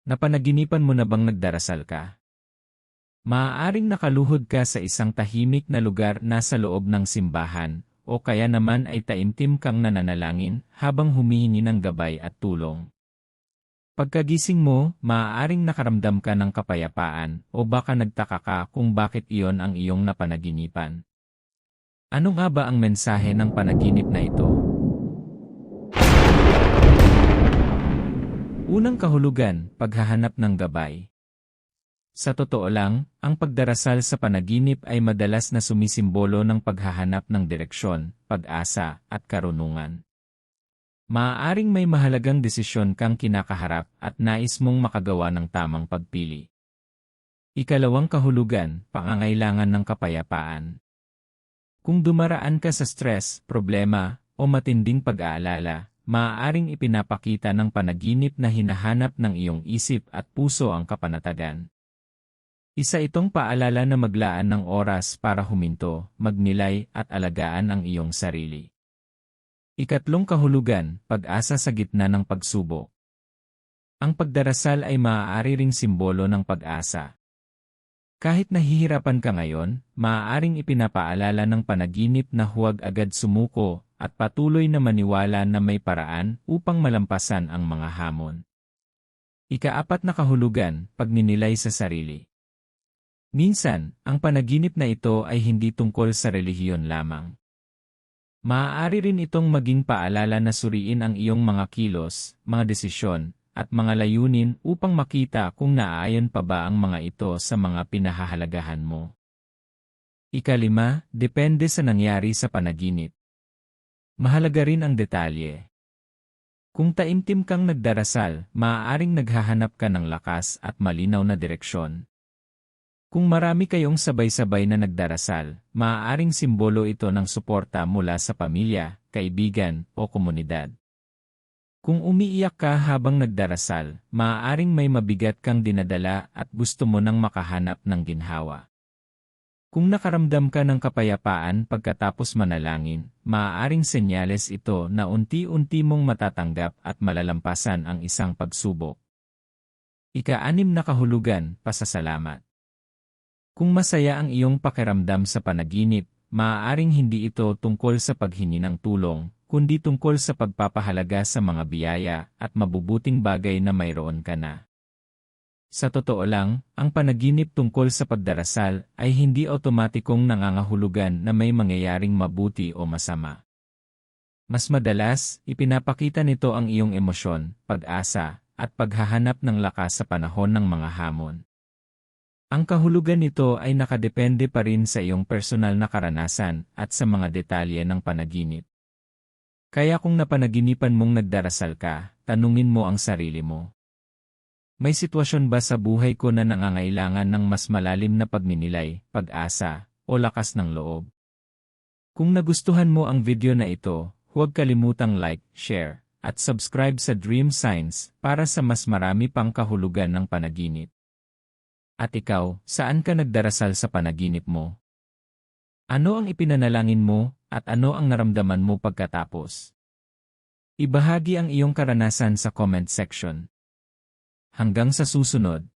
Napanaginipan mo na bang nagdarasal ka? Maaaring nakaluhod ka sa isang tahimik na lugar nasa loob ng simbahan, o kaya naman ay taimtim kang nananalangin habang humihingi ng gabay at tulong. Pagkagising mo, maaaring nakaramdam ka ng kapayapaan o baka nagtaka ka kung bakit iyon ang iyong napanaginipan. Ano nga ba ang mensahe ng panaginip na ito? Unang kahulugan, paghahanap ng gabay. Sa totoo lang, ang pagdarasal sa panaginip ay madalas na sumisimbolo ng paghahanap ng direksyon, pag-asa, at karunungan. Maaaring may mahalagang desisyon kang kinakaharap at nais mong makagawa ng tamang pagpili. Ikalawang kahulugan, pangangailangan ng kapayapaan. Kung dumaraan ka sa stress, problema, o matinding pag-aalala, maaaring ipinapakita ng panaginip na hinahanap ng iyong isip at puso ang kapanatagan. Isa itong paalala na maglaan ng oras para huminto, magnilay at alagaan ang iyong sarili. Ikatlong kahulugan, pag-asa sa gitna ng pagsubok. Ang pagdarasal ay maaari ring simbolo ng pag-asa. Kahit nahihirapan ka ngayon, maaaring ipinapaalala ng panaginip na huwag agad sumuko at patuloy na maniwala na may paraan upang malampasan ang mga hamon. Ikaapat na kahulugan, pagninilay sa sarili. Minsan, ang panaginip na ito ay hindi tungkol sa relihiyon lamang. Maaari rin itong maging paalala na suriin ang iyong mga kilos, mga desisyon, at mga layunin upang makita kung naaayon pa ba ang mga ito sa mga pinahahalagahan mo. Ikalima, depende sa nangyari sa panaginip. Mahalaga rin ang detalye. Kung taimtim kang nagdarasal, maaaring naghahanap ka ng lakas at malinaw na direksyon. Kung marami kayong sabay-sabay na nagdarasal, maaaring simbolo ito ng suporta mula sa pamilya, kaibigan, o komunidad. Kung umiiyak ka habang nagdarasal, maaaring may mabigat kang dinadala at gusto mo nang makahanap ng ginhawa. Kung nakaramdam ka ng kapayapaan pagkatapos manalangin, maaaring senyales ito na unti-unti mong matatanggap at malalampasan ang isang pagsubok. Ika-6 na kahulugan, pasasalamat. Kung masaya ang iyong pakiramdam sa panaginip, maaaring hindi ito tungkol sa paghingi ng tulong, kundi tungkol sa pagpapahalaga sa mga biyaya at mabubuting bagay na mayroon ka na. Sa totoo lang, ang panaginip tungkol sa pagdarasal ay hindi otomatikong nangangahulugan na may mangyayaring mabuti o masama. Mas madalas, ipinapakita nito ang iyong emosyon, pag-asa, at paghahanap ng lakas sa panahon ng mga hamon. Ang kahulugan nito ay nakadepende pa rin sa iyong personal na karanasan at sa mga detalye ng panaginip. Kaya kung napanaginipan mong nagdarasal ka, tanungin mo ang sarili mo. May sitwasyon ba sa buhay ko na nangangailangan ng mas malalim na pagninilay, pag-asa, o lakas ng loob? Kung nagustuhan mo ang video na ito, huwag kalimutang like, share, at subscribe sa Dream Signs para sa mas marami pang kahulugan ng panaginip. At ikaw, saan ka nagdarasal sa panaginip mo? Ano ang ipinanalangin mo, at ano ang naramdaman mo pagkatapos? Ibahagi ang iyong karanasan sa comment section. Hanggang sa susunod.